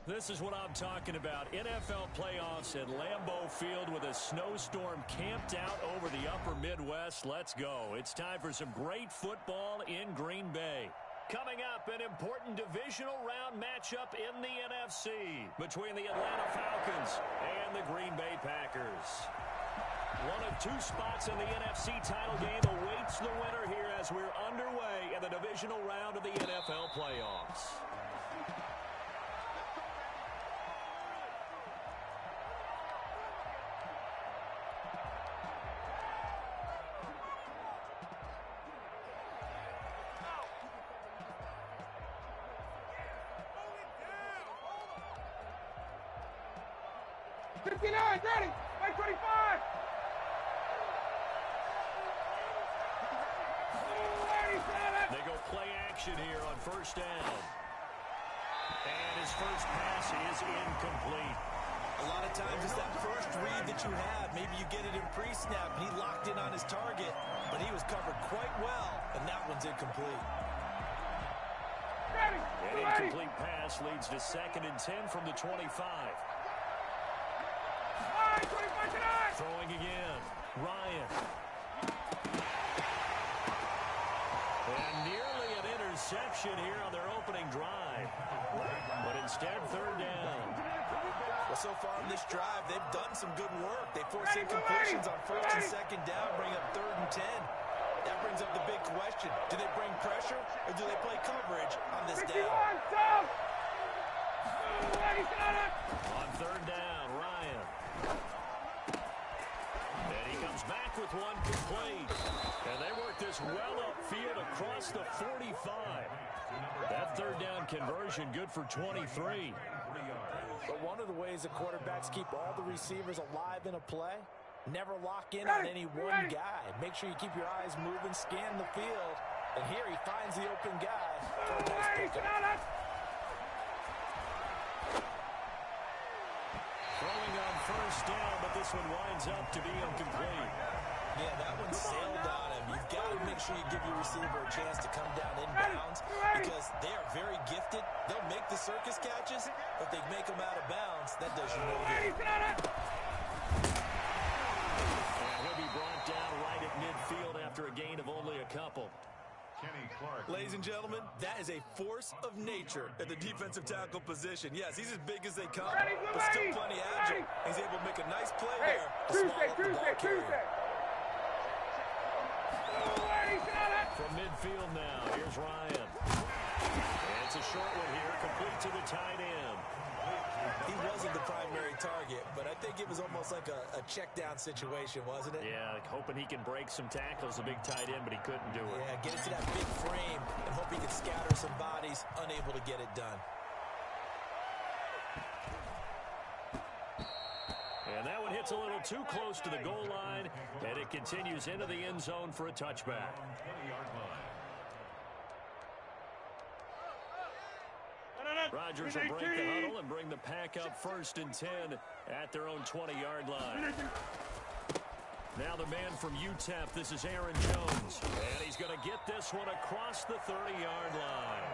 This is what I'm talking about. NFL playoffs at Lambeau Field with a snowstorm camped out over the upper Midwest. Let's go. It's time for some great football in Green Bay. Coming up, an important divisional round matchup in the NFC between the Atlanta Falcons and the Green Bay Packers. One of two spots in the NFC title game awaits the winner here as we're underway in the divisional round of the NFL playoffs. Ready, 25. They go play action here on first down. And his first pass is incomplete. A lot of times it's that first read that you have. Maybe you get it in pre-snap, and he locked in on his target, but he was covered quite well, and that one's incomplete. An incomplete pass leads to 2nd and 10 from the 25. Throwing again. Ryan. And nearly an interception here on their opening drive. But instead, 3rd down. Well, so far in this drive, they've done some good work. They force incompletions on 1st and 2nd down, bring up 3rd and 10. That brings up the big question. Do they bring pressure, or do they play coverage on this down? On 3rd down, Ryan. And he comes back with one complete. And they work this well upfield across the 45. That 3rd down conversion good for 23. But one of the ways the quarterbacks keep all the receivers alive in a play, never lock in on any one guy. Make sure you keep your eyes moving, scan the field. And here he finds the open guy for a nice pickup. Throwing on first down, but this one winds up to be incomplete. Yeah, that one sailed on him. You've got to make sure you give your receiver a chance to come down inbounds because they are very gifted. They'll make the circus catches, but they make them out of bounds. That does you no good. And he'll be brought down right at midfield after a gain of only a couple. Ladies and gentlemen, that is a force of nature at the defensive tackle position. Yes, he's as big as they come, but still plenty agile. He's able to make a nice play there to swallow up the ball carrier. From midfield now, here's Ryan. And it's a short one here, complete to the tight end. He wasn't the primary target, but I think it was almost like a check-down situation, wasn't it? Yeah, hoping he can break some tackles, a big tight end, but he couldn't do it. Yeah, get it to that big frame and hope he can scatter some bodies, unable to get it done. And that one hits a little too close to the goal line, and it continues into the end zone for a touchback. Rodgers will break the huddle and bring the pack up 1st and 10 at their own 20-yard line. Now the man from UTEP, this is Aaron Jones. And he's going to get this one across the 30-yard line.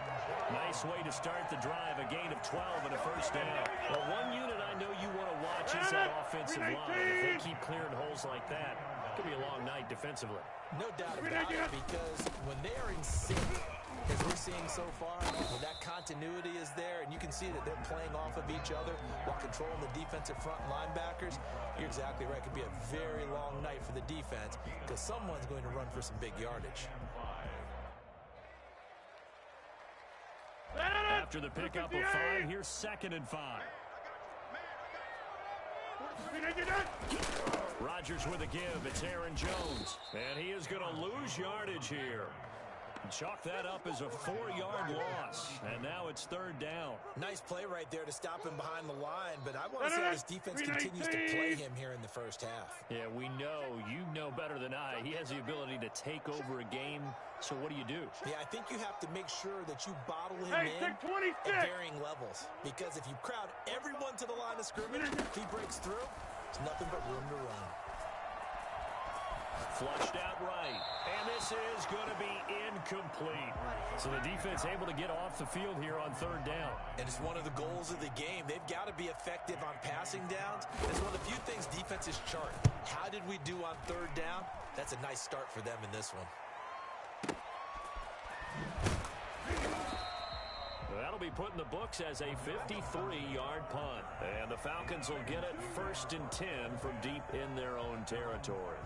Nice way to start the drive, a gain of 12 and a first down. Well, one unit I know you want to watch is that offensive line. If they keep clearing holes like that, it could be a long night defensively. No doubt about it, because when they are in sync, as we're seeing so far, when that continuity is there, and you can see that they're playing off of each other while controlling the defensive front linebackers, you're exactly right. It could be a very long night for the defense because someone's going to run for some big yardage. After the pickup of 5, here's 2nd and 5. Rodgers with a give. It's Aaron Jones. And he is going to lose yardage here. Chalk that up as a 4-yard loss. And now it's 3rd down. Nice play right there to stop him behind the line. But I want to see how this defense continues to play him here in the first half. Yeah, we know. You know better than I. He has the ability to take over a game. So what do you do? Yeah, I think you have to make sure that you bottle him in at varying levels. Because if you crowd everyone to the line of scrimmage, if he breaks through, there's nothing but room to run. Flushed out right. And this is going to be incomplete. So the defense able to get off the field here on third down. And it's one of the goals of the game. They've got to be effective on passing downs. It's one of the few things defenses chart. How did we do on third down? That's a nice start for them in this one. That'll be put in the books as a 53-yard punt. And the Falcons will get it 1st and 10 from deep in their own territory.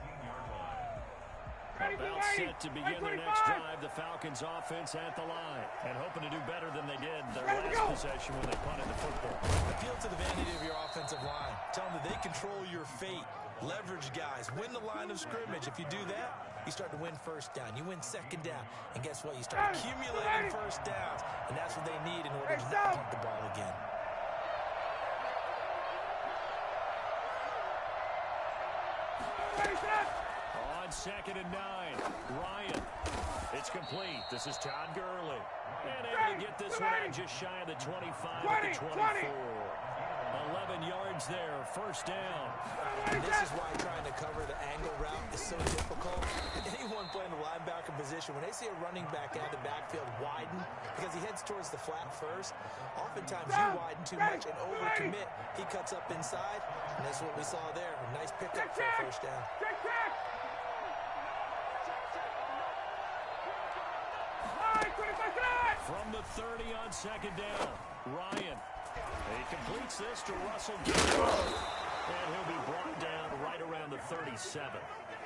About set to begin their next drive. The Falcons offense at the line. And hoping to do better than they did their last possession when they punted the football. Appeal to the vanity of your offensive line. Tell them that they control your fate. Leverage guys. Win the line of scrimmage. If you do that, you start to win first down. You win second down. And guess what? You start accumulating first downs. And that's what they need in order to not punt the ball again. On 2nd and 9, Ryan. It's complete. This is Todd Gurley. And able to get this one out just shy of the 25 at the 24. 11 yards there, 1st down. And this is why trying to cover the angle route is so difficult. Anyone playing the linebacker position, when they see a running back out of the backfield widen, because he heads towards the flat first, oftentimes you widen too much and overcommit. He cuts up inside, and that's what we saw there. A nice pickup for a 1st down. From the 30 on 2nd down, Ryan. He completes this to Russell Gilmore. And he'll be brought down right around the 37.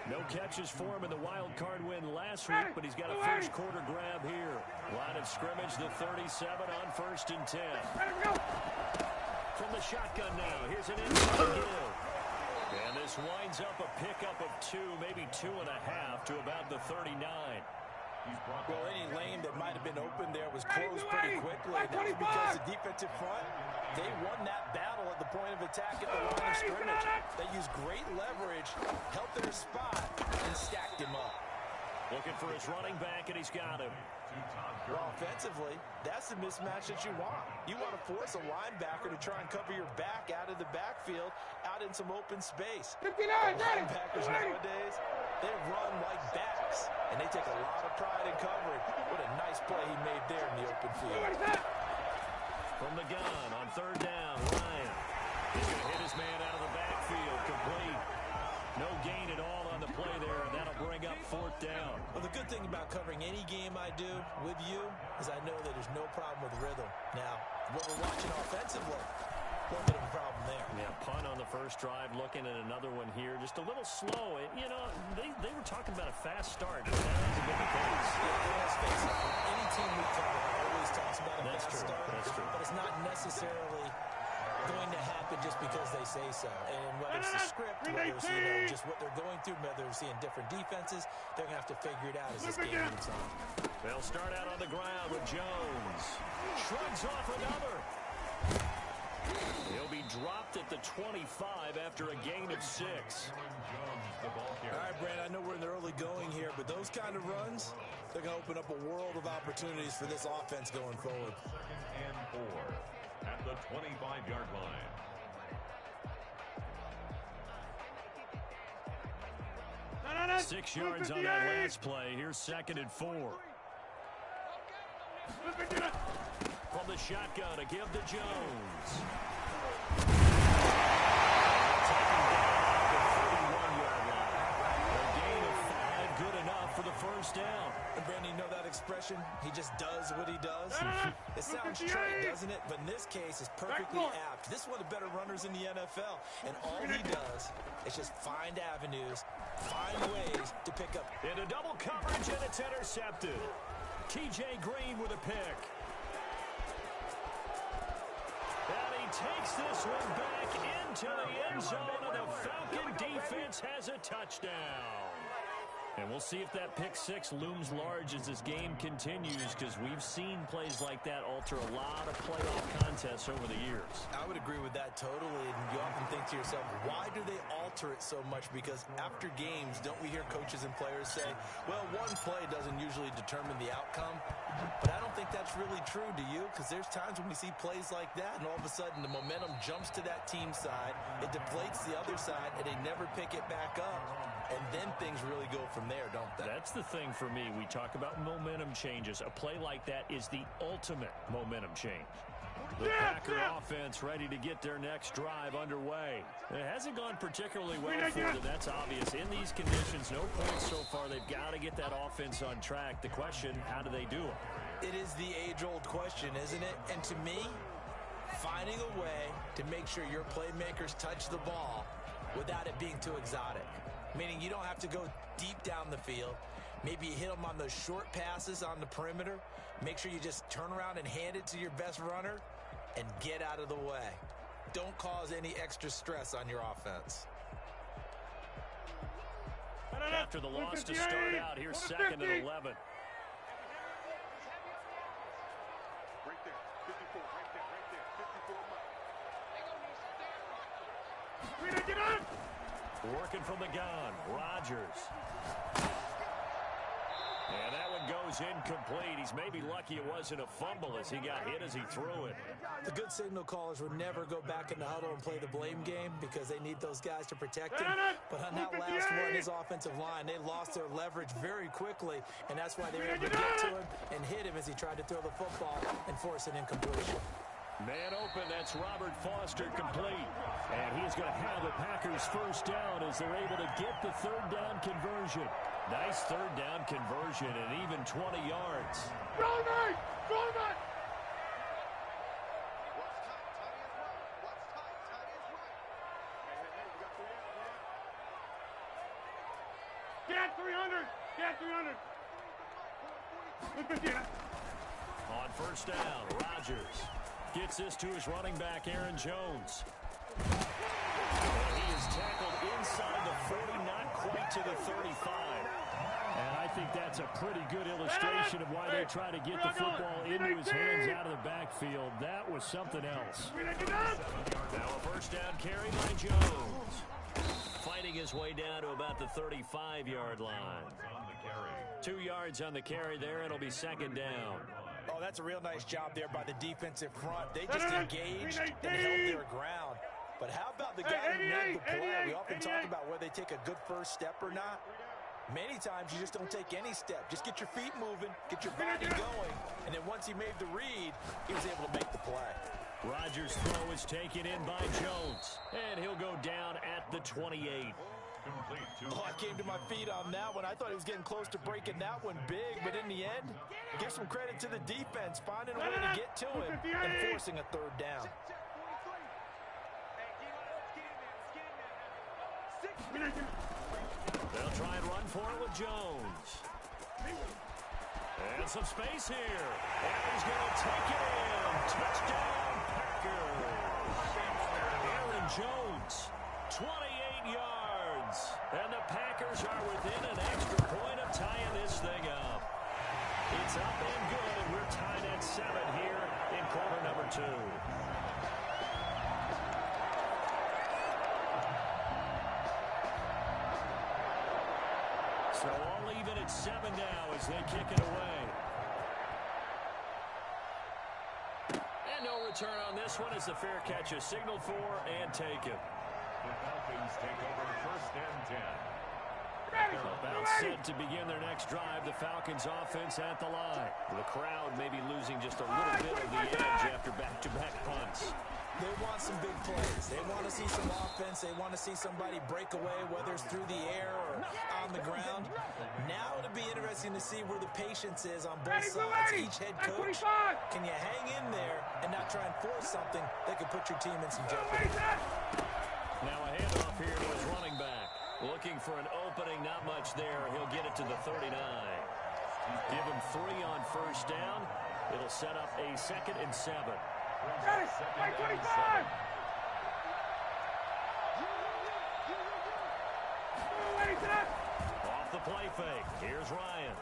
No catches for him in the wild card win last week, but he's got a first quarter grab here. Line of scrimmage, the 37 on 1st and 10. From the shotgun now, here's an inside give. And this winds up a pickup of 2, maybe 2.5 to about the 39. Well, any lane that might have been open there was closed pretty quickly. That was because the defensive front, they won that battle at the point of attack at the line of scrimmage. They used great leverage, held their spot, and stacked him up. Looking for his running back, and he's got him. Well, offensively, that's the mismatch that you want. You want to force a linebacker to try and cover your back out of the backfield, out in some open space. Linebackers nowadays, they run like backs, and they take a lot of pride in covering. What a nice play he made there in the open field. From the gun on 3rd down, Ryan. He's going to hit his man out of the backfield, complete. No gain at all on the play there, and that'll bring up 4th down. Well, the good thing about covering any game I do with you is I know that there's no problem with rhythm. Now, what we're watching offensively, a little bit of a problem there. Yeah, punt on the first drive, looking at another one here. Just a little slow. You know, they were talking about a fast start, but that hasn't been the case. Yeah, let's face it. Any team we cover always talks about a fast start. That's true. But it's not necessarily going to happen just because they say so. And whether it's the script, whether it's just what they're going through, whether they're seeing different defenses, they're going to have to figure it out as this game moves on. They'll start out on the ground with Jones. Shrugs off another. He'll be dropped at the 25 after a gain of 6. All right, Brad, I know we're in the early going here, but those kind of runs, they're going to open up a world of opportunities for this offense going forward. And 4 at the 25-yard line. No. 6 yards on that last play. Here's 2nd and 4. From the shotgun, a give to Jones. Taken down at the 41-yard line. A gain of 5, good enough for the 1st down. And Brandon, you know that expression? He just does what he does. It sounds trite, doesn't it? But in this case, it's perfectly apt. This is one of the better runners in the NFL. And all he does is just find avenues, find ways to pick up. Into double coverage, and it's intercepted. T.J. Green with a pick. And he takes this one back into the end zone, and the Falcon defense has a touchdown. And we'll see if that pick six looms large as this game continues, because we've seen plays like that alter a lot of playoff contests over the years. I would agree with that totally. And you often think to yourself, why do they alter it so much? Because after games, don't we hear coaches and players say, well, one play doesn't usually determine the outcome? But I don't think that's really true, do you? Because there's times when we see plays like that, and all of a sudden the momentum jumps to that team side, it deflates the other side, and they never pick it back up. And then things really go from there, don't they? That's the thing for me. We talk about momentum changes. A play like that is the ultimate momentum change. The Packer offense ready to get their next drive underway. It hasn't gone particularly well for them. That's obvious. In these conditions, no points so far. They've got to get that offense on track. The question, how do they do it? It is the age-old question, isn't it? And to me, finding a way to make sure your playmakers touch the ball without it being too exotic. Meaning you don't have to go deep down the field. Maybe you hit them on those short passes on the perimeter. Make sure you just turn around and hand it to your best runner and get out of the way. Don't cause any extra stress on your offense. After the loss to start out, here's second and 11. Right there, 54, right there, 54 mark. Get up! Working from the gun, Rodgers. And that one goes incomplete. He's maybe lucky it wasn't a fumble as he got hit as he threw it. The good signal callers would never go back in the huddle and play the blame game because they need those guys to protect him. But on that last one, his offensive line, they lost their leverage very quickly, and that's why they were able to get to him and hit him as he tried to throw the football and force an incompletion. Man open, that's Robert Foster complete. And he's going to have the Packers first down as they're able to get the third down conversion. Nice third down conversion and even 20 yards. Roll night! Roll night! Get 300! Get 300! On first down, Rodgers gets this to his running back, Aaron Jones. And he is tackled inside the 40, not quite to the 35. And I think that's a pretty good illustration of why they try to get the football into his hands out of the backfield. That was something else. Now a first down carry by Jones. Fighting his way down to about the 35-yard line. 2 yards on the carry there, and it'll be second down. Oh, that's a real nice job there by the defensive front. They just engaged and held their ground. But how about the guy who made the play? We often talk about whether they take a good first step or not. Many times you just don't take any step. Just get your feet moving, get your body going, and then once he made the read, he was able to make the play. Rodgers' throw is taken in by Jones, and he'll go down at the 28. Oh, I came to my feet on that one. I thought he was getting close to breaking that one big, but in the end, give some credit to the defense, finding a way to get to him and forcing a third down. They'll try and run for it with Jones. And some space here. And he's going to take it in. Touchdown, Packers. Aaron Jones, 28 yards. And the Packers are within an extra point of tying this thing up. It's up and good, and we're tied at 7 here in quarter number 2. So all even at 7 now as they kick it away. And no return on this one as the fair catch is signaled for and taken. The Falcons take over first and 10. About set to begin their next drive. The Falcons offense at the line. The crowd may be losing just a little bit of the edge after back-to-back punts. They want some big plays. They want to see some offense. They want to see somebody break away, whether it's through the air or on the ground. Now it'll be interesting to see where the patience is on both sides. Each head coach, can you hang in there and not try and force something that could put your team in some jeopardy? Now a handoff here to his running back. Looking for an opening, not much there. He'll get it to the 39. Give him 3 on first down. It'll set up a 2nd and 7. Got it! 25! off the play fake. Here's Ryan.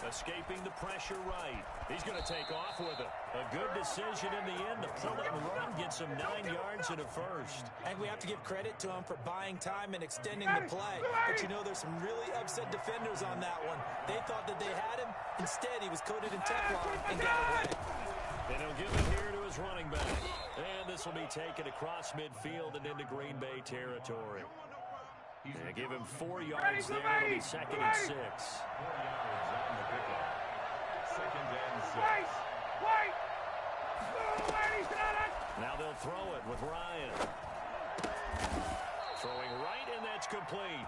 Escaping the pressure right. He's going to take off with it. A good decision in the end to pull it and run, get some 9 yards and a first. I think we have to give credit to him for buying time and extending the play. But you know, there's some really upset defenders on that one. They thought that they had him. Instead, he was coated in Teflon and got away. And he'll give it here to his running back. And this will be taken across midfield and into Green Bay territory. And give him 4 yards there. It'll be 2nd and 6. 4 yards on the pickup. 2nd and 6. Wait! Now they'll throw it with Ryan. Throwing right, and that's complete.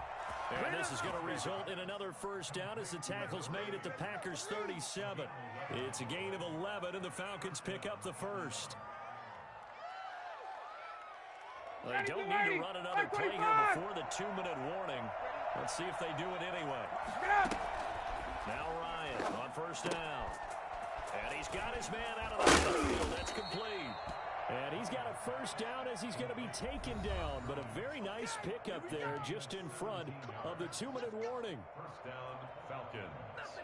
And this is going to result in another first down as the tackle's made at the Packers' 37. It's a gain of 11, and the Falcons pick up the first. They don't need to run another play here before the 2-minute warning. Let's see if they do it anyway. Now Ryan on first down. And he's got his man out of the field. That's complete. And he's got a first down as he's going to be taken down. But a very nice pickup there just in front of the 2-minute warning. First down, Falcons.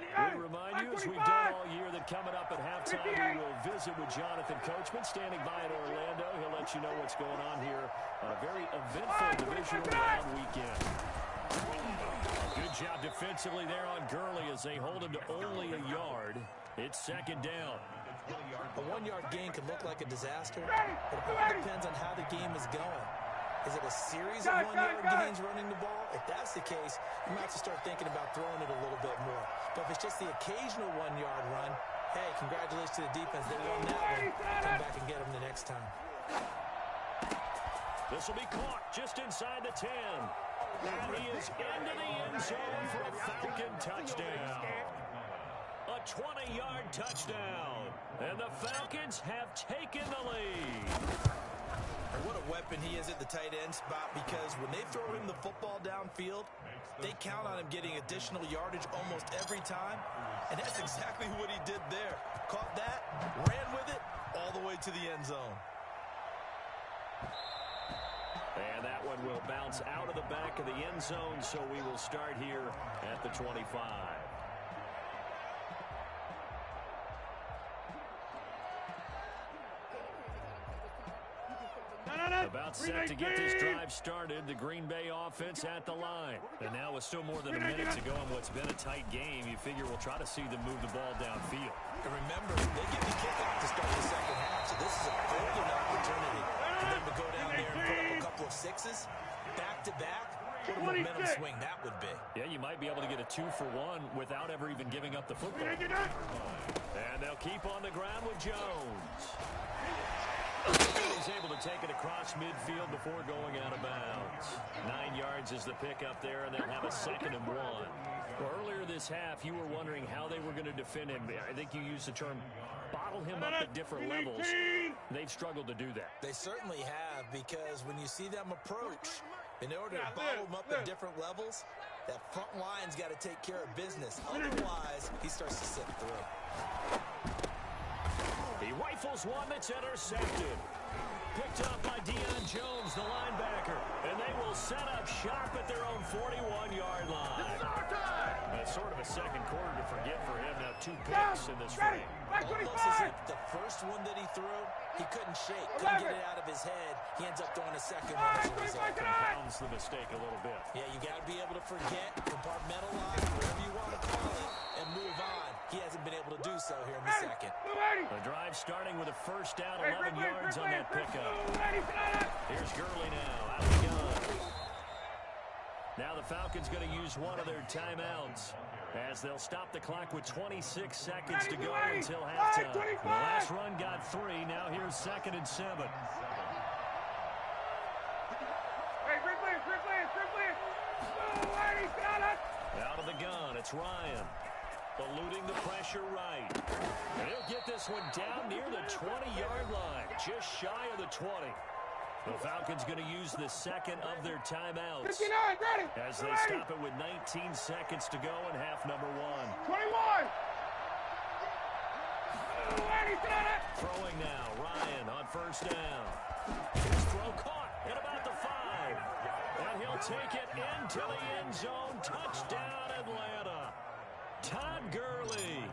We remind you, as we've done all year, that coming up at halftime, we will visit with Jonathan Coachman standing by in Orlando. He'll let you know what's going on here on a very eventful divisional round weekend. Good job defensively there on Gurley as they hold him to only a yard. It's 2nd down. A 1-yard gain can look like a disaster, but it all depends on how the game is going. Is it a series of 1-yard gains running the ball? If that's the case, you might have to start thinking about throwing it a little bit more. But if it's just the occasional 1-yard run, hey, congratulations to the defense. They won that one. Come back and get them the next time. This will be caught just inside the 10. And he is into the end zone for a Falcon touchdown. A 20-yard touchdown. And the Falcons have taken the lead. What a weapon he is at the tight end spot, because when they throw him the football downfield, they count on him getting additional yardage almost every time. And that's exactly what he did there. Caught that, ran with it, all the way to the end zone. And that one will bounce out of the back of the end zone, so we will start here at the 25. About set to get this drive started, the Green Bay offense at the line. And now with still more than a minute to go in what's been a tight game, you figure we'll try to see them move the ball downfield. And remember, they get the kickoff to start the second half, so this is a golden opportunity for them to go down there and put up a couple of sixes, back-to-back. What a momentum swing that would be. Yeah, you might be able to get a 2-for-1 without ever even giving up the football. And they'll keep on the ground with Jones. He's able to take it across midfield before going out of bounds. 9 yards is the pickup there, and they'll have a 2nd and 1. Well, earlier this half, you were wondering how they were going to defend him. I think you used the term bottle him up at different levels. They've struggled to do that. They certainly have, because when you see them approach, in order to bottle him up at different levels, that front line's got to take care of business. Otherwise, he starts to slip through. He rifles one that's intercepted. Picked up by Deion Jones, the linebacker. And they will set up shop at their own 41-yard line. That's sort of a second quarter to forget for him. Now 2 picks in this frame. Almost as if the first one that he threw, he couldn't shake, couldn't get it out of his head. He ends up throwing a second one as a result. Compounds the mistake a little bit. Yeah, you got to be able to forget, compartmentalize, whatever you want to call it, and move on. He hasn't been able to do so here in the second. The drive starting with a first down, 11 yards on that pickup. Here's Gurley now, out of the gun. Now the Falcons going to use one of their timeouts as they'll stop the clock with 26 seconds to go until halftime. The last run got 3. Now here's 2nd and 7. Out of the gun, it's Ryan. Eluding the pressure right. And he'll get this one down near the 20-yard line, just shy of the 20. The Falcons going to use the 2nd of their timeouts as they stop it with 19 seconds to go in half number 1. 21! Throwing now, Ryan on first down. His throw caught. at about the 5. And he'll take it into the end zone. Touchdown, Atlanta. Todd Gurley,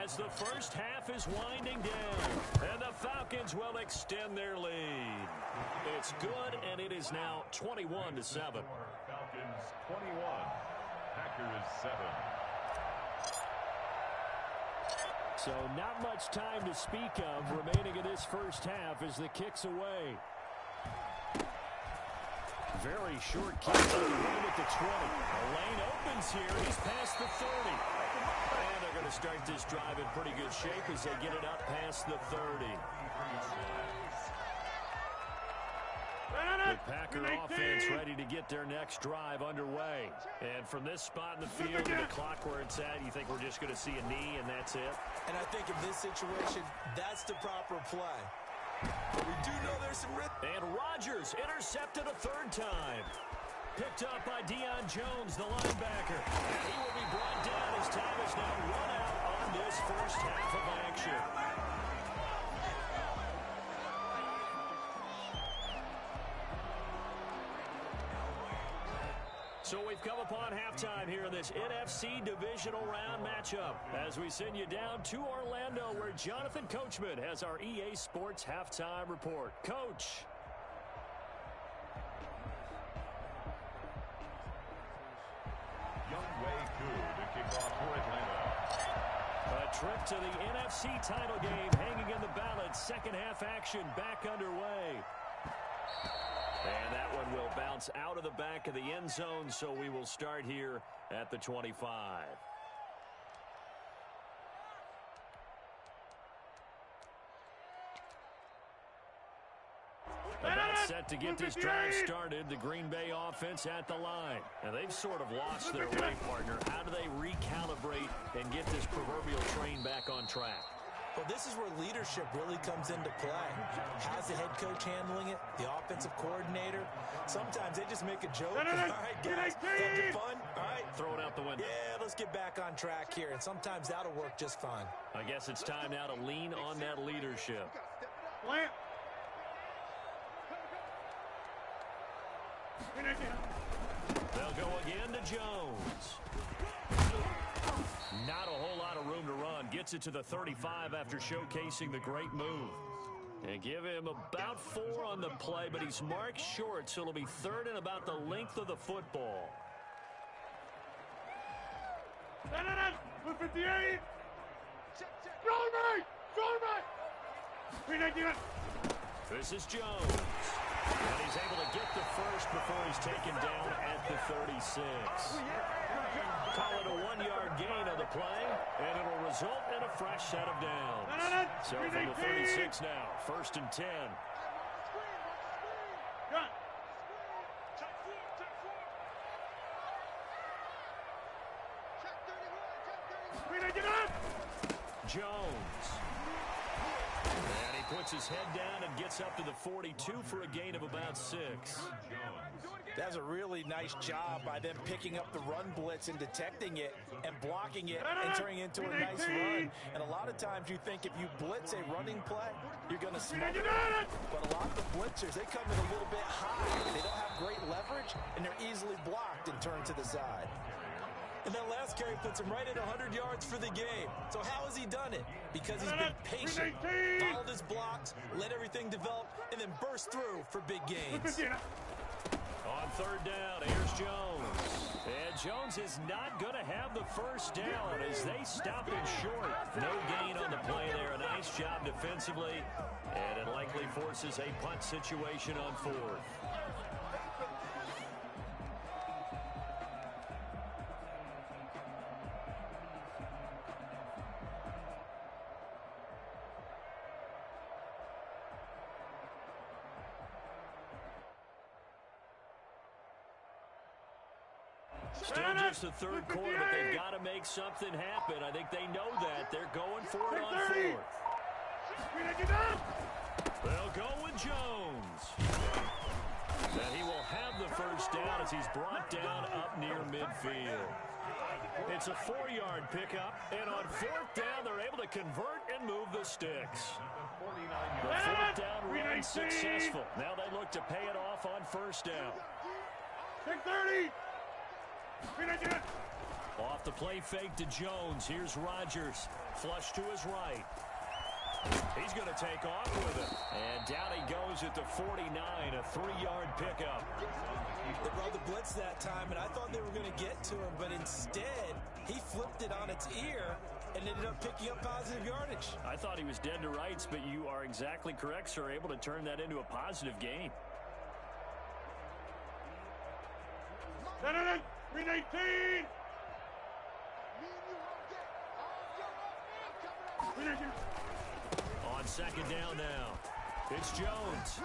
as the first half is winding down, and the Falcons will extend their lead. It's good, and it is now 21-7. Falcons 21, Packers 7. So not much time to speak of remaining in this first half as the kick's away. Very short kick at the 20. A lane opens here. He's past the 30. And they're going to start this drive in pretty good shape as they get it up past the 30. The Packer offense ready to get their next drive underway. And from this spot in the field to the clock where it's at, you think we're just going to see a knee and that's it? And I think in this situation, that's the proper play. But we do know there's some risk. And Rodgers intercepted a third time. Picked up by Deion Jones, the linebacker. And he will be brought down as time is now run out on this first half of action. So we've come upon halftime here in this NFC divisional round matchup as we send you down to Orlando where Jonathan Coachman has our EA Sports halftime report. Coach. Younghoe Koo to kick off for Atlanta. A trip to the NFC title game hanging in the balance. Second half action back underway. And that one will bounce out of the back of the end zone, so we will start here at the 25. About set to get this drive started, the Green Bay offense at the line. And they've sort of lost their way, partner. How do they recalibrate and get this proverbial train back on track? Well, this is where leadership really comes into play. How's the head coach handling it? The offensive coordinator? Sometimes they just make a joke. All right, guys, having fun? All right. Throw it out the window. Yeah, let's get back on track here. And sometimes that'll work just fine. I guess it's time now to lean on that leadership. Plant. They'll go again to Jones. Not a whole lot of room to run. Gets it to the 35 after showcasing the great move. And give him about 4 on the play, but he's marked short, so it'll be third and about the length of the football. 58. This is Jones. And he's able to get the first before he's taken down at the 36. Call it a 1-yard gain on the play, and it'll result in a fresh set of downs. So from the 36 now, first and 10. Jones. And he puts his head down and gets up to the 42 for a gain of about 6. That's a really nice job by them picking up the run blitz and detecting it and blocking it and turning it into a nice run. And a lot of times you think if you blitz a running play, you're going to smother it. But a lot of the blitzers, they come in a little bit high. They don't have great leverage, and they're easily blocked and turned to the side. And that last carry puts him right at 100 yards for the game. So how has he done it? Because he's been patient, followed his blocks, let everything develop, and then burst through for big gains. On third down, here's Jones. And Jones is not going to have the first down as they stop him short. No gain on the play there. A nice job defensively. And it likely forces a punt situation on fourth. Still just the third quarter, but they've got to make something happen. I think they know that. They're going for it on fourth. They'll go with Jones. And he will have the first down as he's brought down up near midfield. It's a 4-yard pickup, and on fourth down, they're able to convert and move the sticks. The fourth down run unsuccessful. Now they look to pay it off on first down. 6:30. Off the play fake to Jones. Here's Rodgers. Flush to his right. He's going to take off with it. And down he goes at the 49, a 3-yard pickup. They brought the blitz that time, and I thought they were going to get to him, but instead he flipped it on its ear and ended up picking up positive yardage. I thought he was dead to rights, but you are exactly correct, sir. Able to turn that into a positive gain. 3:18. On second down now, it's Jones.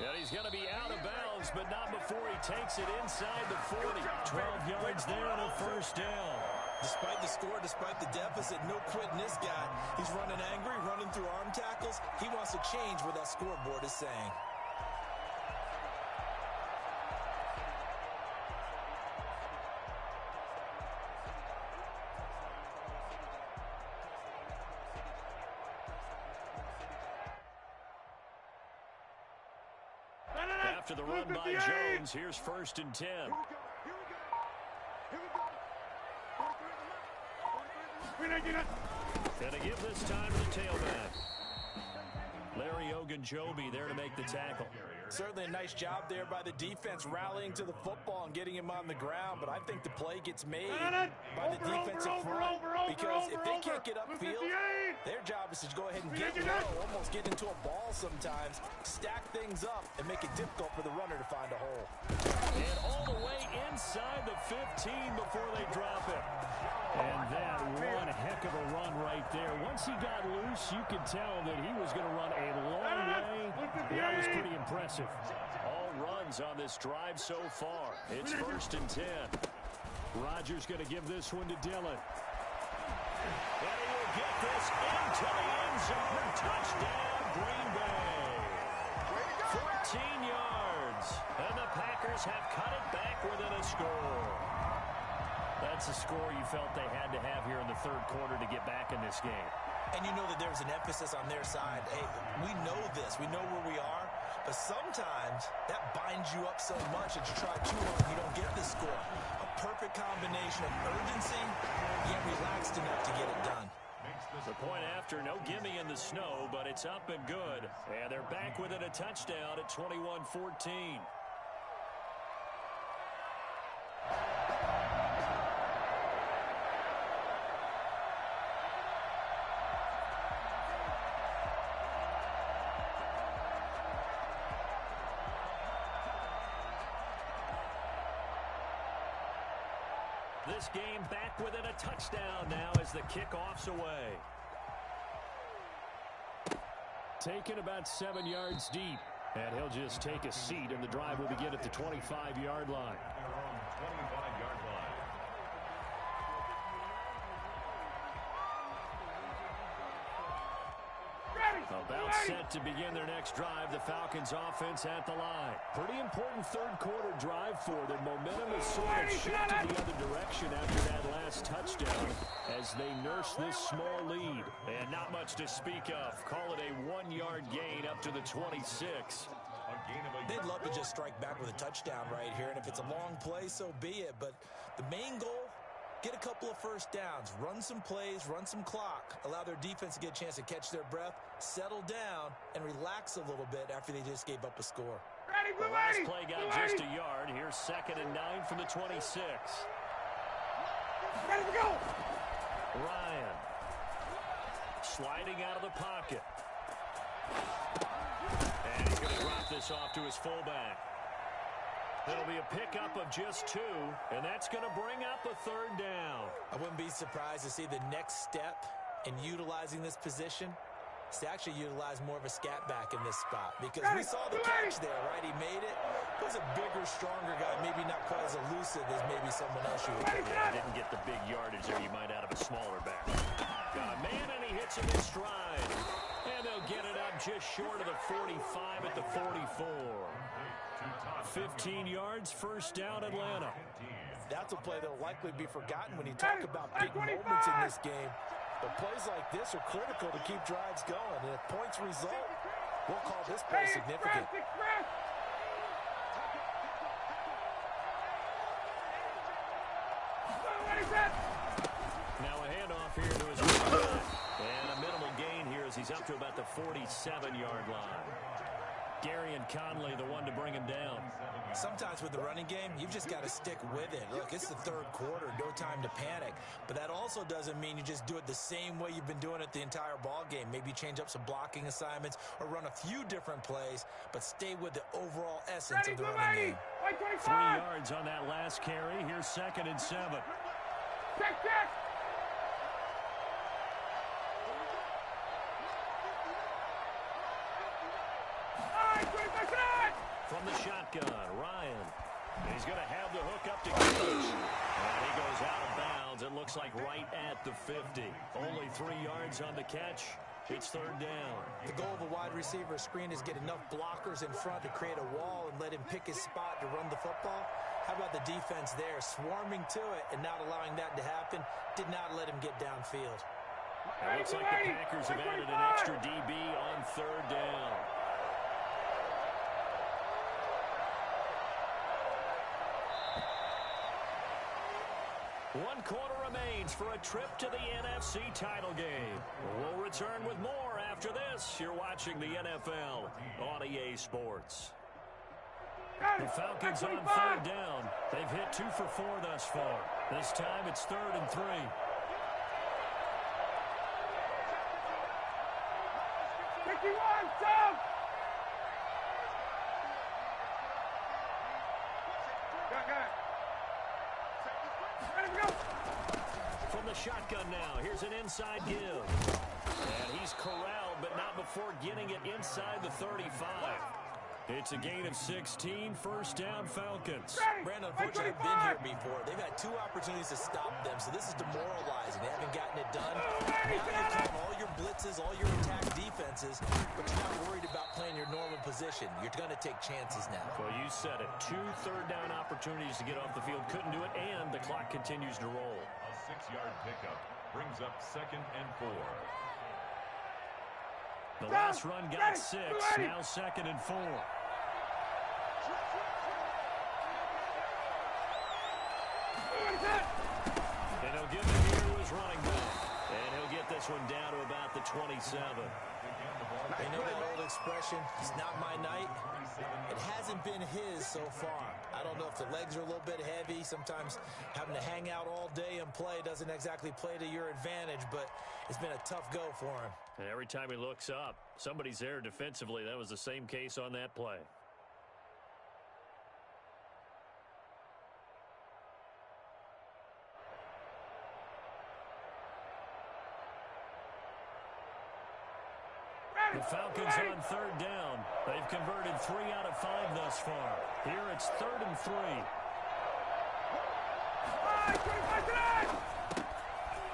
And he's going to be out of bounds, but not before he takes it inside the 40. 12 yards there on a first down. Despite the score, despite the deficit, no quitting this guy. He's running angry, running through arm tackles. He wants to change what that scoreboard is saying. After the run by Jones, here's 1st and 10. And to give this time to the tailback. Larry Ogunjobi there to make the tackle. Certainly a nice job there by the defense rallying to the football and getting him on the ground, but I think the play gets made by the defensive front because if they can't get upfield, their job is to go ahead and get low, almost get into a ball sometimes, stack things up, and make it difficult for the runner to find a hole. And all the way inside the 15 before they drop it. And that one heck of a run right there. Once he got loose, you could tell that he was going to run a long way. That was pretty impressive. All runs on this drive so far. It's 1st and 10. Rodgers going to give this one to Dillon. And he will get this into the end zone. Touchdown, Green Bay. 14 yards. And the Packers have cut it back within a score. That's a score you felt they had to have here in the 3rd quarter to get back in this game. And you know that there's an emphasis on their side. Hey, we know this. We know where we are. But sometimes that binds you up so much that you try too hard and you don't get the score. A perfect combination of urgency, yet relaxed enough to get it done. The point after, no gimme in the snow, but it's up and good. And they're back within a touchdown at 21-14. This game back within a touchdown now as the kickoff's away. Taken about 7 yards deep. And he'll just take a seat, and the drive will begin at the 25-yard line. About set to begin their next drive. The Falcons offense at the line. Pretty important 3rd quarter drive for them. Momentum has sort of shifted the other direction after that last touchdown as they nurse this small lead. And not much to speak of. Call it a 1-yard gain up to the 26. They'd love to just strike back with a touchdown right here. And if it's a long play, so be it. But the main goal, get a couple of first downs, run some plays, run some clock, allow their defense to get a chance to catch their breath, settle down, and relax a little bit after they just gave up a score. The last play got just a yard. Here's 2nd and 9 from the 26. Ready to go! Ryan sliding out of the pocket. And he's going to drop this off to his fullback. It'll be a pickup of just 2, and that's going to bring up a 3rd down. I wouldn't be surprised to see the next step in utilizing this position is to actually utilize more of a scat back in this spot. Because we saw the catch there, right? He made it. He was a bigger, stronger guy, maybe not quite as elusive as maybe someone else you would think. Yeah, didn't get the big yardage there you might out of a smaller back. Got a man, and he hits him in stride. And they'll get it up just short of the 45 at the 44. 15 yards, 1st down, Atlanta. That's a play that will likely be forgotten when you talk about big moments in this game. But plays like this are critical to keep drives going. And if points result, We'll call this play significant. Express. Now a handoff here to his right guy. And a minimal gain here as he's up to about the 47-yard line. Gary and Conley, the one to bring him down. Sometimes with the running game, you've just got to stick with it. Look, it's the third quarter, no time to panic. But that also doesn't mean you just do it the same way you've been doing it the entire ball game. Maybe change up some blocking assignments or run a few different plays, but stay with the overall essence of the running game. 3 yards on that last carry. Here's 2nd and 7. Check. From the shotgun, Ryan. He's going to have the hook up to Gillis. And he goes out of bounds. It looks like right at the 50. Only 3 yards on the catch. It's 3rd down. The goal of a wide receiver screen is get enough blockers in front to create a wall and let him pick his spot to run the football. How about the defense there, swarming to it and not allowing that to happen? Did not let him get downfield. It looks like the Packers have added an extra DB on 3rd down. One quarter remains for a trip to the NFC title game. We'll return with more after this. You're watching the NFL on EA Sports. The Falcons on 3rd down. They've hit 2 for 4 thus far. This time it's 3rd and 3. From the shotgun now, here's an inside give. And he's corralled, but not before getting it inside the 35. It's a gain of 16, 1st down Falcons. Brandon, unfortunately, I've been here before. They've had 2 opportunities to stop them, so this is demoralizing. They haven't gotten it done. Now you're calling all your blitzes, all your attack defenses, but you're not worried about playing your normal position. You're going to take chances now. Well, you said it. 2 third-down opportunities to get off the field. Couldn't do it, and the clock continues to roll. A 6-yard pickup brings up 2nd and 4. The last run got 6. Now 2nd and 4. And he'll give it here to his running back. And he'll get this one down to about the 27. They know that old expression, it's not my night. It hasn't been his so far. I don't know if the legs are a little bit heavy. Sometimes having to hang out all day and play doesn't exactly play to your advantage, but it's been a tough go for him. And every time he looks up, somebody's there defensively. That was the same case on that play. The Falcons on 3rd down. They've converted 3 out of 5 thus far. Here it's 3rd and 3.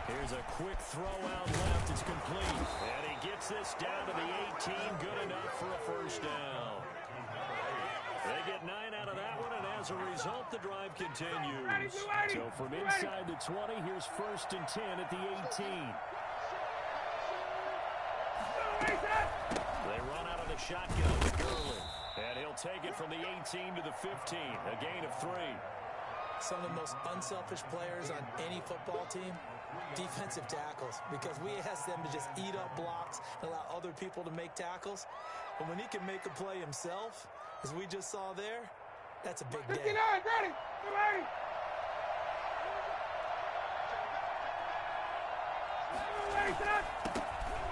Here's a quick throw out left. It's complete. And he gets this down to the 18. Good enough for a 1st down. They get 9 out of that one, and as a result, the drive continues. So from inside the 20, here's 1st and 10 at the 18. They run out of the shotgun with Gurley. And he'll take it from the 18 to the 15. A gain of 3. Some of the most unselfish players on any football team, defensive tackles, because we ask them to just eat up blocks and allow other people to make tackles. But when he can make a play himself, as we just saw there, that's a big day. 59, ready.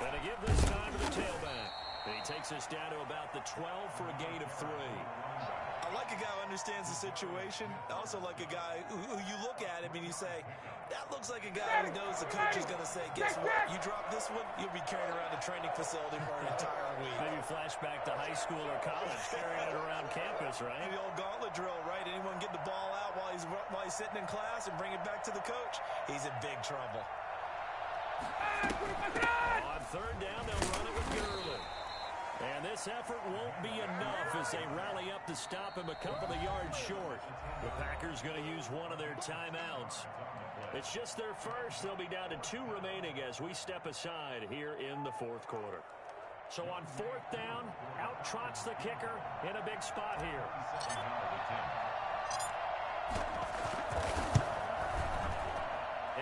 And to give this time to the tailback. And he takes us down to about the 12 for a gain of 3. I like a guy who understands the situation. I also like a guy who you look at him and you say, that looks like a guy who knows the coach is going to say, guess what? You drop this one, you'll be carrying around the training facility for an entire week. Maybe flashback to high school or college, carrying it around campus, right? Maybe the old gauntlet drill, right? Anyone get the ball out while he's sitting in class and bring it back to the coach? He's in big trouble. On 3rd down, they'll run it with Gurley. And this effort won't be enough as they rally up to stop him a couple of yards short. The Packers going to use one of their timeouts. It's just their first. They'll be down to 2 remaining as we step aside here in the 4th quarter. So on 4th down, trots the kicker in a big spot here.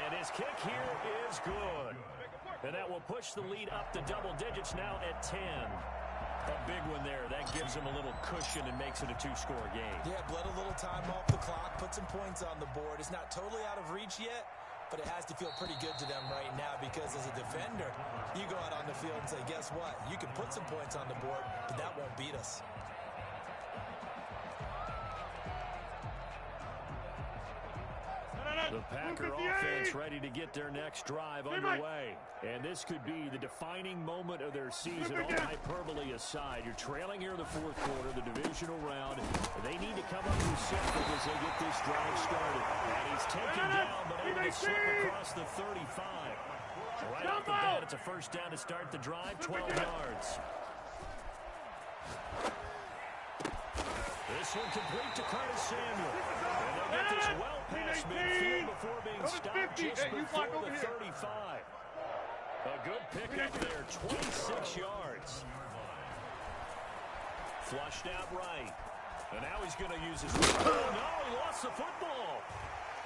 And his kick here is good. And that will push the lead up to double digits now at 10. A big one there. That gives him a little cushion and makes it a two-score game. Yeah, bled a little time off the clock, put some points on the board. It's not totally out of reach yet, but it has to feel pretty good to them right now because as a defender, you go out on the field and say, guess what? You can put some points on the board, but that won't beat us. The Packer offense ready to get their next drive underway. And this could be the defining moment of their season, all hyperbole aside. You're trailing here in the fourth quarter, the divisional round. They need to come up with something as they get this drive started. And he's taken down, but able to slip across the 35. Right off the bat, it's a first down to start the drive, 12 yards. This one complete to Curtis Samuel. And they'll get this well past midfield before being stopped just before the 35. A good pickup there, 26 yards. Flushed out right. And now he's going to use his... Oh, no, he lost the football.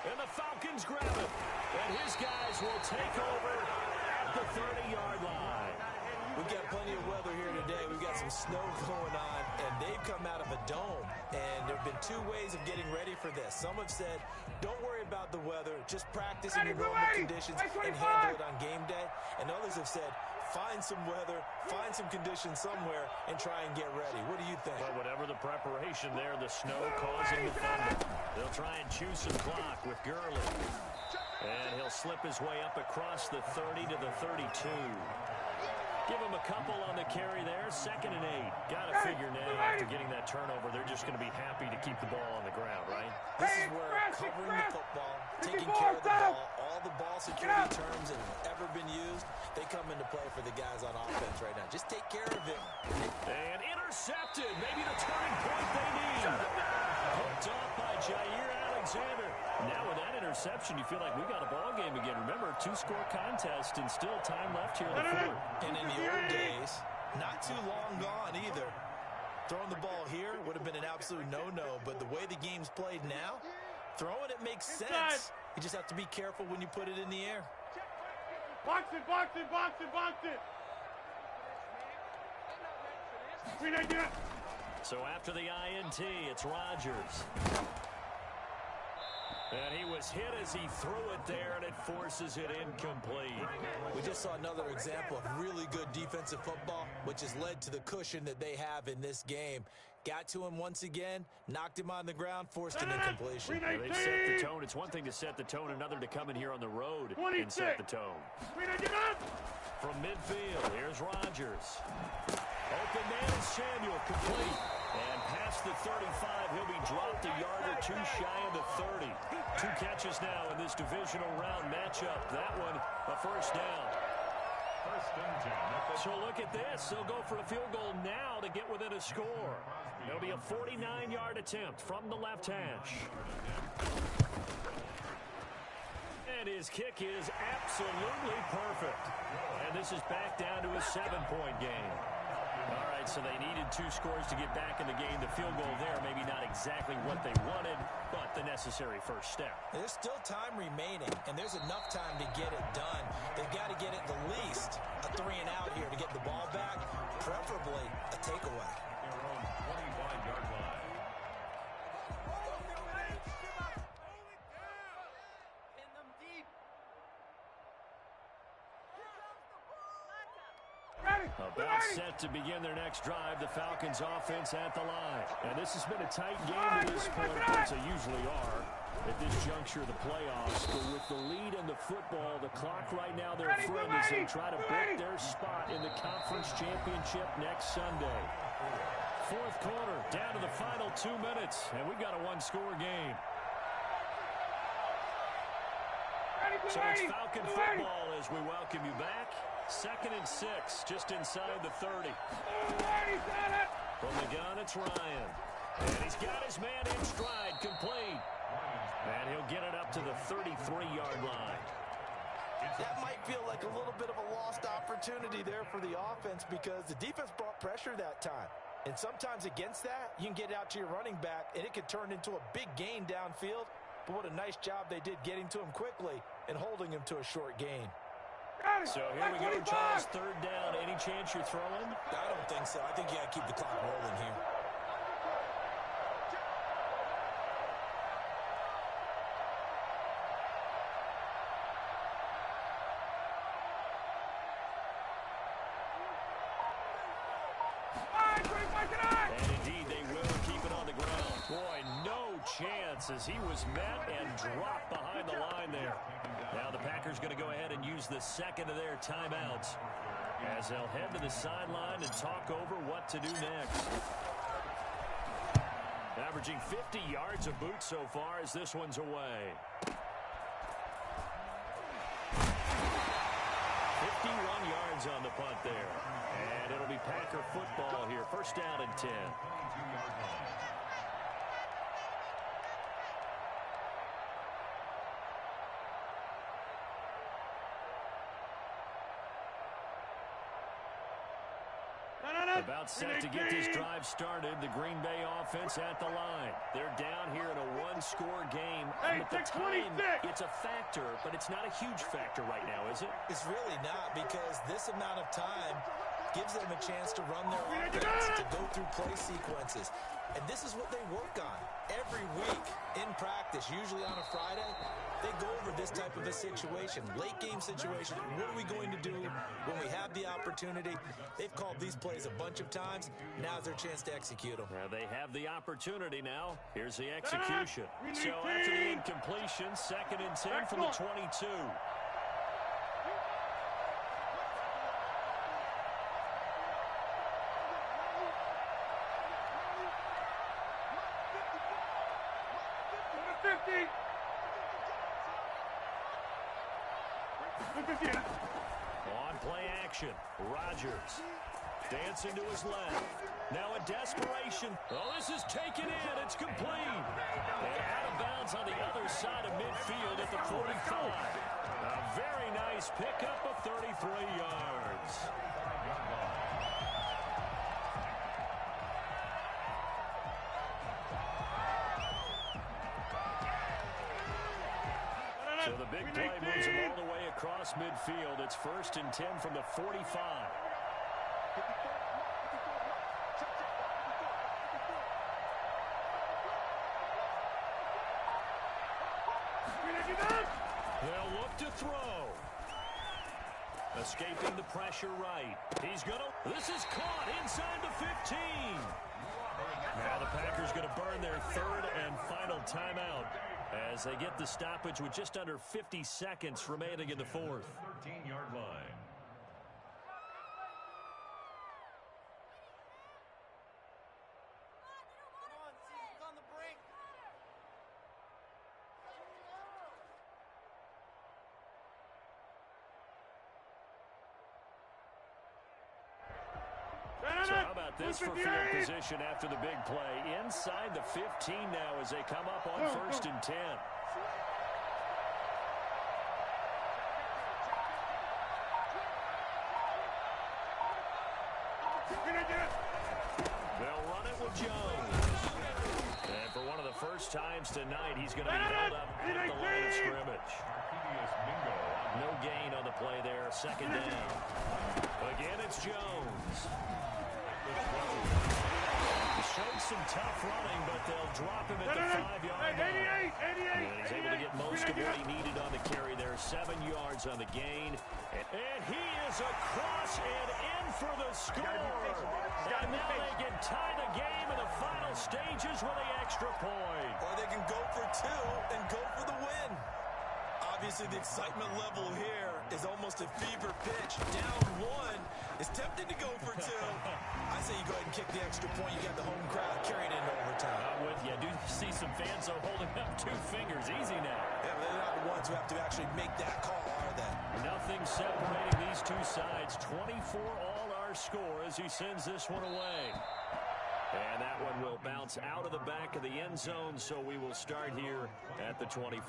And the Falcons grab it. And his guys will take over at the 30-yard line. We've got plenty of weather here today. We've got some snow going on, and they've come out of a dome. And there have been two ways of getting ready for this. Some have said, don't worry about the weather. Just practice in your normal conditions and handle it on game day. And others have said, find some weather, find some conditions somewhere, and try and get ready. What do you think? Well, whatever the preparation there, the snow causing the fumble. They'll try and chew some clock with Gurley. And he'll slip his way up across the 30 to the 32. Give him a couple on the carry there. 2nd and 8. Got to figure now after getting that turnover, they're just going to be happy to keep the ball on the ground, right? This is where covering the football, taking care of the ball, all the ball security terms that have ever been used, they come into play for the guys on offense right now. Just take care of it. And intercepted. Maybe the turning point they need. Hooked off by Jair Alexander. Now with that interception, you feel like we got a ball game again. Remember, 2-score contest and still time left here in the fourth. And in the old days, not too long gone either, throwing the ball here would have been an absolute no-no. But the way the game's played now, throwing it makes sense. You just have to be careful when you put it in the air. Box it, box it, box it, box it. So after the INT, it's Rodgers. And he was hit as he threw it there, and it forces it incomplete. We just saw another example of really good defensive football, which has led to the cushion that they have in this game. Got to him once again, knocked him on the ground, forced an incompletion. Yeah, they've set the tone. It's one thing to set the tone, another to come in here on the road and set the tone. From midfield, here's Rodgers. Open man is Samuel, complete. And past the 35, he'll be dropped a yard or two shy of the 30. 2 catches now in this divisional round matchup. That one, a first down. So look at this. They'll go for a field goal now to get within a score. It'll be a 49-yard attempt from the left hash. And his kick is absolutely perfect. And this is back down to a 7-point game. All right, so they needed 2 scores to get back in the game. The field goal there, maybe not exactly what they wanted, but the necessary first step. There's still time remaining, and there's enough time to get it done. They've got to get it the least a 3-and-out here to get the ball back, preferably a takeaway. About set to begin their next drive, the Falcons offense at the line. And this has been a tight game to this point, as they usually are at this juncture of the playoffs. But with the lead in the football, the clock right now their friend as they try to book their spot in the conference championship next Sunday. Fourth quarter, down to the final 2 minutes, and we've got a 1-score game. So it's Falcon football as we welcome you back. 2nd and 6, just inside the 30. From the gun, it's Ryan. And he's got his man in stride, complete. And he'll get it up to the 33-yard line. That might feel like a little bit of a lost opportunity there for the offense because the defense brought pressure that time. And sometimes against that, you can get out to your running back, and it could turn into a big gain downfield. But what a nice job they did getting to him quickly and holding him to a short gain. So here we go, Charles, third down. Any chance you're throwing? I don't think so. I think you got to keep the clock rolling here. And indeed, they will keep it on the ground. Boy, no chance as he was met and dropped behind the line there. Now the Packers going to go ahead and use the second of their timeouts as they'll head to the sideline and talk over what to do next. Averaging 50 yards of boot so far as this one's away. 51 yards on the punt there. And it'll be Packer football here. First down and 10. About set to get this drive started. The Green Bay offense at the line. They're down here in a one-score game. At the time, it's a factor, but it's not a huge factor right now, is it? It's really not, because this amount of time gives them a chance to run their offense, to go through play sequences. And this is what they work on every week in practice, usually on a Friday. They go over this type of a situation, late game situation. What are we going to do when we have the opportunity? They've called these plays a bunch of times. Now's their chance to execute them. They have the opportunity now. Here's the execution. So after the incompletion, second and 10 from the 22. On play action, Rodgers dancing to his left. Now a desperation. Oh, this is taken in. It's complete. And out of bounds on the other side of midfield at the 45. A very nice pickup of 33 yards. So the big play moves him all the way across midfield. It's first and 10 from the 45. They'll look to throw. Escaping the pressure right. He's going to... This is caught inside the 15. Now the Packers going to burn their third and final timeout as they get the stoppage with just under 50 seconds remaining in the fourth. 13-yard line. So how about this for field position after the big play? Inside the 15 now as they come up on first and 10. They'll run it with Jones. And for one of the first times tonight, he's going to be held up at the line of scrimmage. No gain on the play there. Second down. Again, it's Jones. Showed some tough running, but they'll drop him at the 5-yard line. And he's able to get most of what he needed on the carry there. 7 yards on the gain. And he is across and in for the score. And now they can tie the game in the final stages with the extra point. Or they can go for two and go for the win. Obviously, the excitement level here is almost a fever pitch. Down one is tempted to go for two. I say you go ahead and kick the extra point. You got the home crowd carried into overtime. I'm with you. I do see some fans are holding up 2 fingers. Easy now. Yeah, but they're not the ones who have to actually make that call, are they? Nothing separating these two sides. 24 all our score as he sends this one away. And that one will bounce out of the back of the end zone, so we will start here at the 25.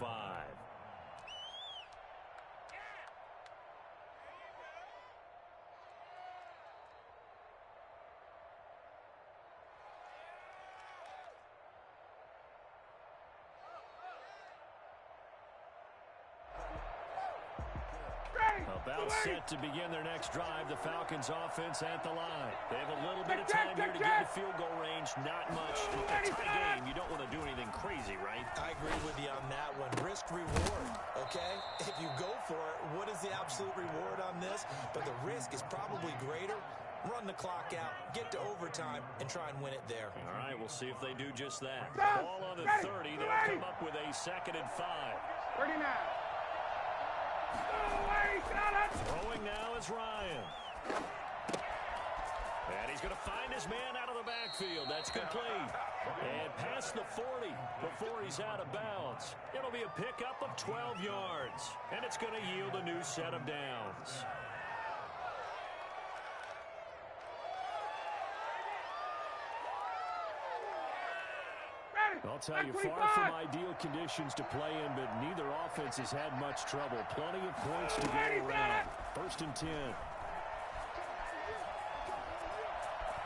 About set to begin their next drive. The Falcons offense at the line. They have a little bit of time here to get in field goal range. Not much. In a tie game, you don't want to do anything crazy, right? I agree with you on that one. Risk reward, okay? If you go for it, what is the absolute reward on this? But the risk is probably greater. Run the clock out, get to overtime, and try and win it there. All right, we'll see if they do just that. Ball on the 30. They'll come up with a 2nd and 5. 39. Throwing now is Ryan. And he's going to find his man out of the backfield. That's complete. And past the 40 before he's out of bounds. It'll be a pickup of 12 yards. And it's going to yield a new set of downs. I'll tell you, far from ideal conditions to play in, but neither offense has had much trouble. Plenty of points to go around. 1st and 10.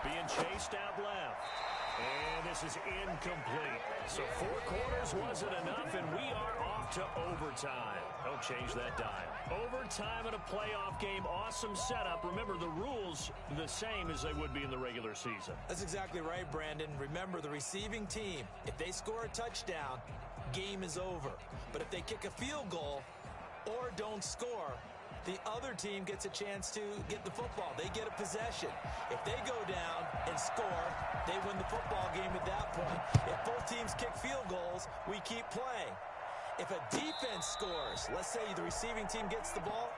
Being chased out left. And this is incomplete. So 4 quarters wasn't enough, and we are off to overtime. Don't change that dial. Overtime in a playoff game, awesome setup. Remember, the rules the same as they would be in the regular season. That's exactly right, Brandon. Remember, the receiving team, if they score a touchdown, game is over. But if they kick a field goal or don't score, the other team gets a chance to get the football. They get a possession. If they go down and score, they win the football game at that point. If both teams kick field goals, we keep playing. If a defense scores, let's say the receiving team gets the ball,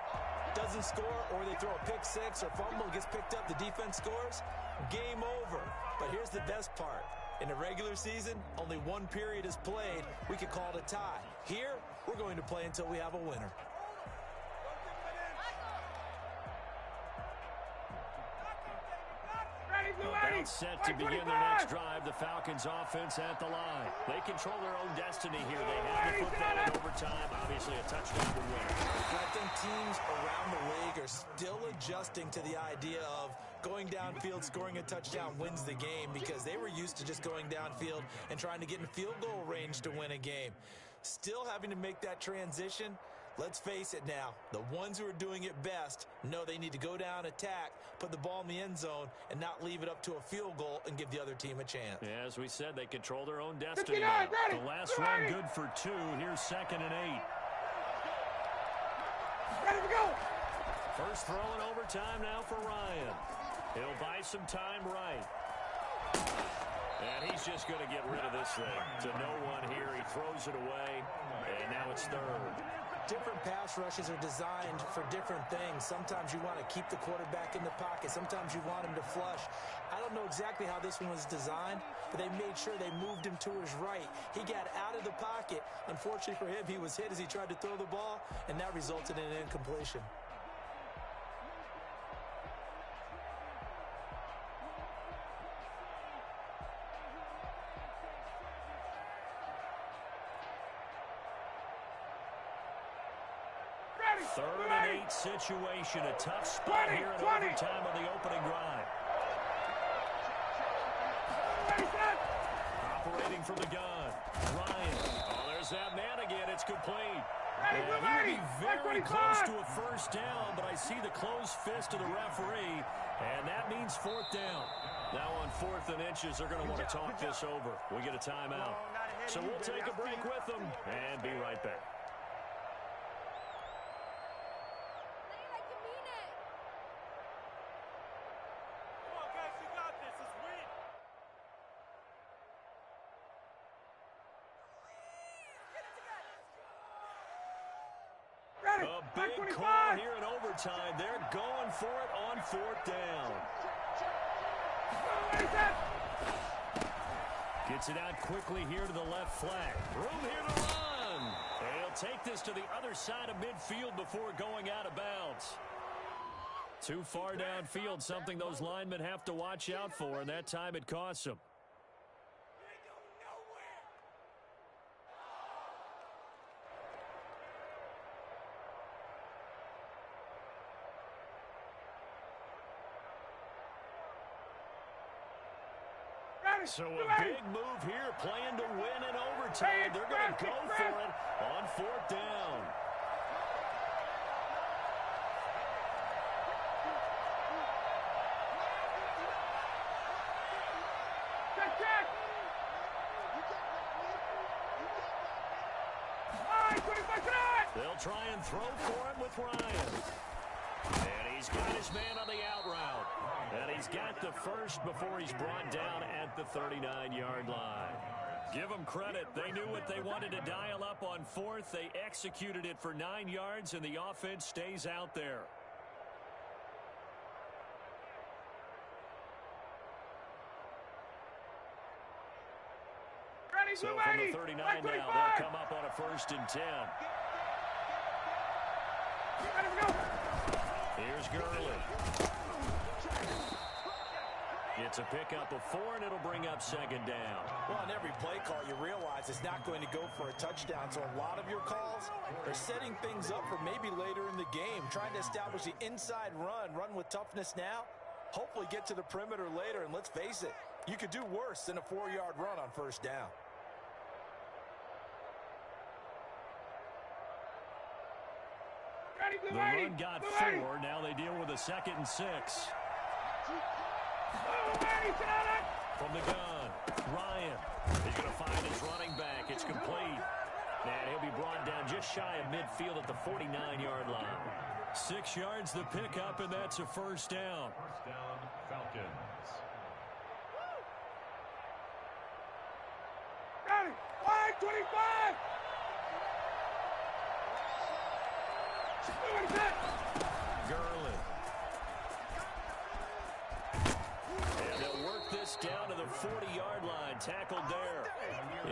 doesn't score, or they throw a pick six or fumble, gets picked up, the defense scores, game over. But here's the best part. In a regular season, only 1 period is played. We could call it a tie. Here, we're going to play until we have a winner. About set to begin their next drive. The Falcons offense at the line. They control their own destiny here. They have the football in overtime. Obviously a touchdown to win. I think teams around the league are still adjusting to the idea of going downfield, scoring a touchdown wins the game, because they were used to just going downfield and trying to get in field goal range to win a game. Still having to make that transition. Let's face it now, the ones who are doing it best know they need to go down, attack, put the ball in the end zone, and not leave it up to a field goal and give the other team a chance. Yeah, as we said, they control their own destiny now. The last run good for 2. Here's 2nd and 8. Ready to go. First throw in overtime now for Ryan. He'll buy some time right. And he's just going to get rid of this thing. To no one here. He throws it away, and now it's 3rd. Different pass rushes are designed for different things. Sometimes you want to keep the quarterback in the pocket. Sometimes you want him to flush. I don't know exactly how this one was designed, but they made sure they moved him to his right. He got out of the pocket. Unfortunately for him, he was hit as he tried to throw the ball, and that resulted in an incompletion. Third and 8 situation. A tough spot here in overtime on the opening drive. Operating from the gun. Ryan. Oh, there's that man again. It's complete. And he will be very close to a first down, but I see the closed fist of the referee, and that means 4th down. Now on 4th and inches, they're going to want to talk this over. We get a timeout. So we'll take a break with them and be right back. A big call here in overtime. They're going for it on 4th down. Gets it out quickly here to the left flank. Room here to run. They'll take this to the other side of midfield before going out of bounds. Too far downfield, something those linemen have to watch out for, and that time it costs them. So a big move here, playing to win in overtime. They're going to go for it on 4th down. They'll try and throw for him with Ryan. And he's got his man on the out route. And he's got the first before he's brought down at the 39-yard line. Give them credit. They knew what they wanted to dial up on fourth. They executed it for 9 yards, and the offense stays out there. So from the 39 now, they'll come up on a 1st and 10. Here's Gurley. It's a pickup of 4, and it'll bring up 2nd down. Well, on every play call, you realize it's not going to go for a touchdown. So a lot of your calls are setting things up for maybe later in the game, trying to establish the inside run with toughness now, hopefully get to the perimeter later. And let's face it, you could do worse than a 4-yard run on 1st down. The run got 4. Now they deal with a 2nd and 6. From the gun, Ryan. He's going to find his running back. It's complete. And he'll be brought down just shy of midfield at the 49-yard line. 6 yards the pickup, and that's a 1st down. 1st down, Falcons. Got it. 25. Gurley. And they'll work this down to the 40-yard line. Tackled there.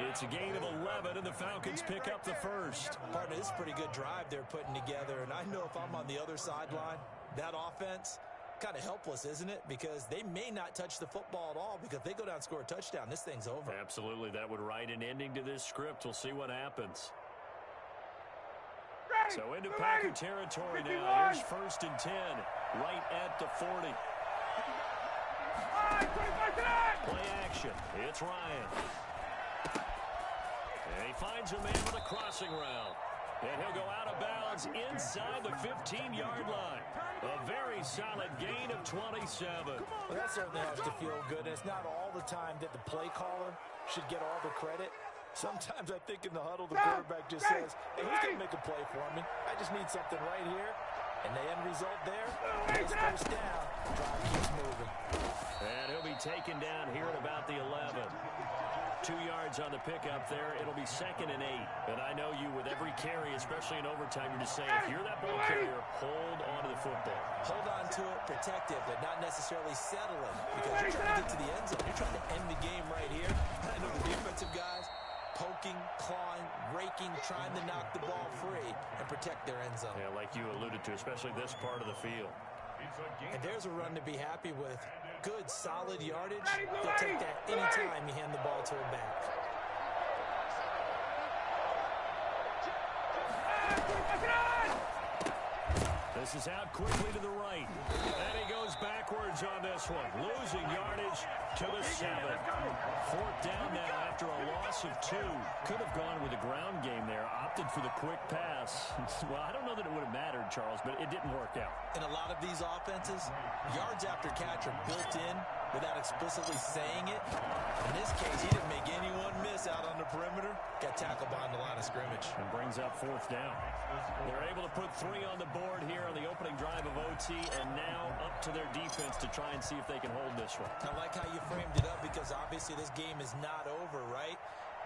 It's a gain of 11, and the Falcons pick up the 1st. Partner, this is a pretty good drive they're putting together. And I know if I'm on the other sideline, that offense, kind of helpless, isn't it? Because they may not touch the football at all, because if they go down and score a touchdown, this thing's over. Absolutely. That would write an ending to this script. We'll see what happens. So into Packer territory now. Here's 1st and 10, right at the 40. Play action. It's Ryan. And he finds a man with a crossing route. And he'll go out of bounds inside the 15-yard line. A very solid gain of 27. Well, that certainly has to feel good. And it's not all the time that the play caller should get all the credit. Sometimes I think in the huddle, the quarterback just says, hey, who's going to make a play for me? I just need something right here. And the end result there is 1st down. Drive keeps moving. And he'll be taken down here at about the 11. 2 yards on the pickup there. It'll be 2nd and 8. And I know you, with every carry, especially in overtime, you're just saying, if you're that ball carrier, hold on to the football. Hold on to it, protect it, but not necessarily settling, because you're trying to get to the end zone. You're trying to end the game right here. I know the defensive guys poking, clawing, raking, trying to knock the ball free and protect their end zone. Yeah, like you alluded to, especially this part of the field. And there's a run to be happy with. Good, solid yardage. They'll take that anytime you hand the ball to a back. This is out quickly to the right. And he goes backwards on this one. Losing yardage to the 7. 4th down now after a loss of 2. Could have gone with a ground game there. Opted for the quick pass. Well, I don't know that it would have mattered, Charles, but it didn't work out. In a lot of these offenses, yards after catch are built in without explicitly saying it. In this case, he didn't make anyone miss out on the perimeter. Got tackled behind the line of scrimmage. And brings up 4th down. They're able to put 3 on the board here on the opening drive of OT, and now up to their defense to try and see if they can hold this one. I like how you framed it up, because obviously this game is not over, right?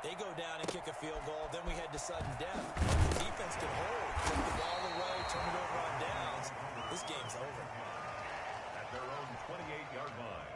They go down and kick a field goal, then we head to sudden death. The defense can hold, take the ball away, turn it over on downs. This game's over. At their own 28-yard line.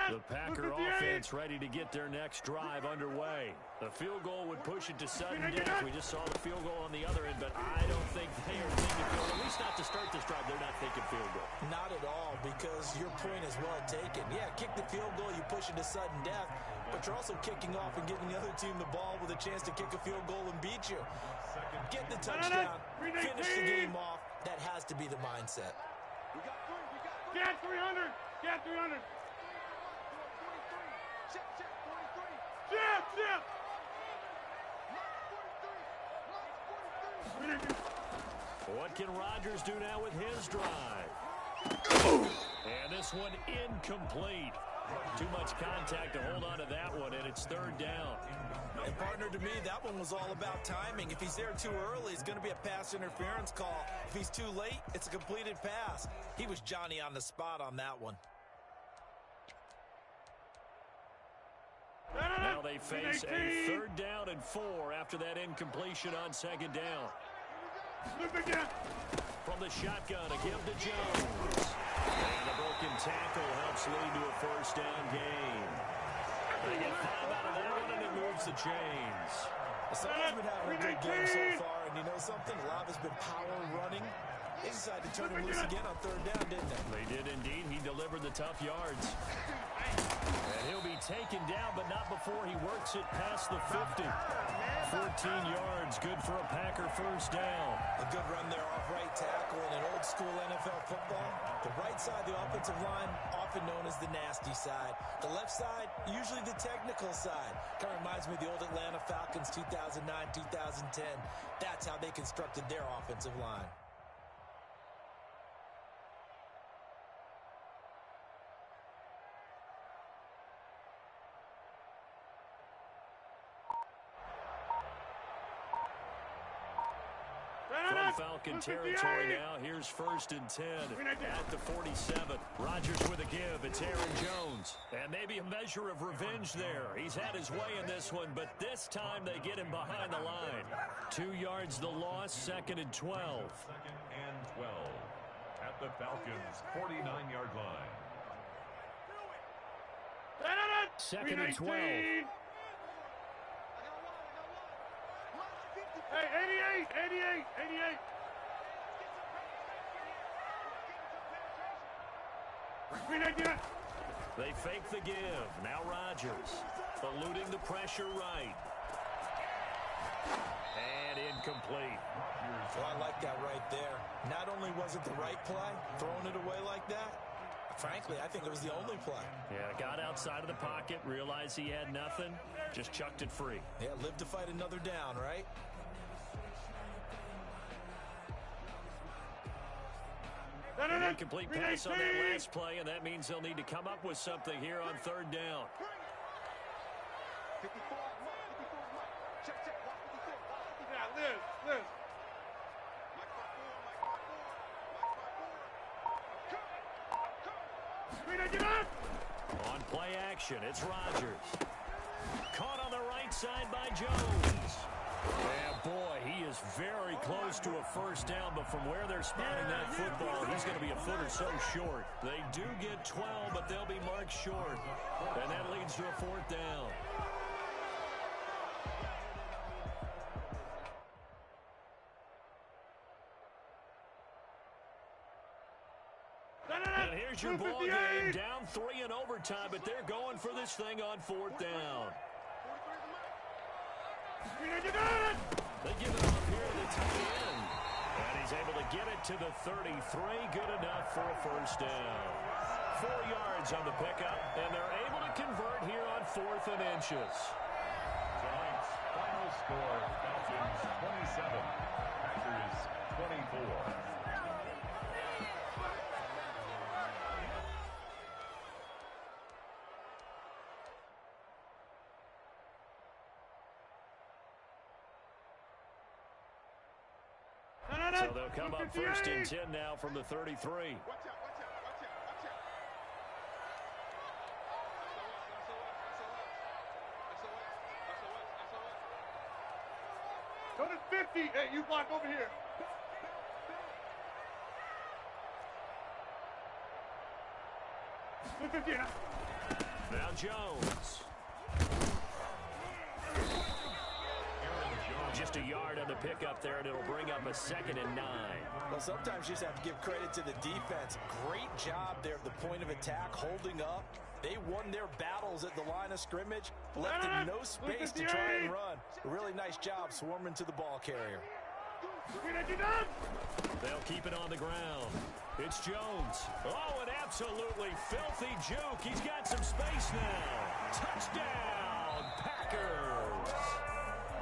The Packer offense ready to get their next drive underway. The field goal would push it to sudden death. We just saw the field goal on the other end, but I don't think they are thinking field goal. At least not to start this drive, they're not thinking field goal. Not at all, because your point is well taken. Yeah, kick the field goal, you push it to sudden death, but you're also kicking off and giving the other team the ball with a chance to kick a field goal and beat you. Get the touchdown, finish the game off. That has to be the mindset. Get 300! Get 300! Chip! What can Rodgers do now with his drive? And this one incomplete. Too much contact to hold on to that one, and it's third down. And partner, to me, that one was all about timing. If he's there too early, it's going to be a pass interference call. If he's too late, it's a completed pass. He was Johnny on the spot on that one. Now they face a 3rd down and 4 after that incompletion on 2nd down. From the shotgun, a give to Jones. And a broken tackle helps lead to a 1st down gain. They get 5 out of that one, and it moves the chains. Someone's been having a good game so far, and you know something? A lot has been power running. They decided to turn him loose again on 3rd down, didn't they? They did indeed. He delivered the tough yards. And he'll be taken down, but not before he works it past the 50. 14 yards, good for a Packer 1st down. A good run there off right tackle. In an old-school NFL football, the right side of the offensive line, often known as the nasty side. The left side, usually the technical side. Kind of reminds me of the old Atlanta Falcons 2009, 2010. That's how they constructed their offensive line. Falcon territory now. Here's 1st and 10 at the 47. Rodgers with a give. It's Aaron Jones. And maybe a measure of revenge there. He's had his way in this one, but this time they get him behind the line. 2 yards the loss, 2nd and 12. 2nd and 12 at the Falcons' 49-yard line. 2nd and 12. Hey, 88. They fake the give. Now Rodgers eluding the pressure right. And incomplete. Well, I like that right there. Not only was it the right play, throwing it away like that, frankly, I think it was the only play. Yeah, got outside of the pocket, realized he had nothing, just chucked it free. Yeah, live to fight another down, right? An incomplete pass on that last play, and that means they'll need to come up with something here on 3rd down. Yeah, Liz. On play action, it's Rodgers. Caught on the right side by Jones. And boy, he is very close to a 1st down, but from where they're spotting that football, he's going to be a foot or so short. They do get 12, but they'll be marked short. And that leads to a 4th down. And here's your ball game. Down 3 in overtime, but they're going for this thing on 4th down. They give it off here to the tight end. And he's able to get it to the 33. Good enough for a 1st down. 4 yards on the pickup, and they're able to convert here on 4th and inches. Tonight's final score, Falcons 27, Packers 24. So they'll come up 1st and 10 now from the 33. Go to 50. Hey, you block over here. Go to 50 now. Now Jones. Just a yard on the pickup there, and it'll bring up a 2nd and 9. Well, sometimes you just have to give credit to the defense. Great job there at the point of attack, holding up. They won their battles at the line of scrimmage, left them no space to try and run. A really nice job swarming to the ball carrier. They'll keep it on the ground. It's Jones. Oh, an absolutely filthy juke. He's got some space now. Touchdown, Packers.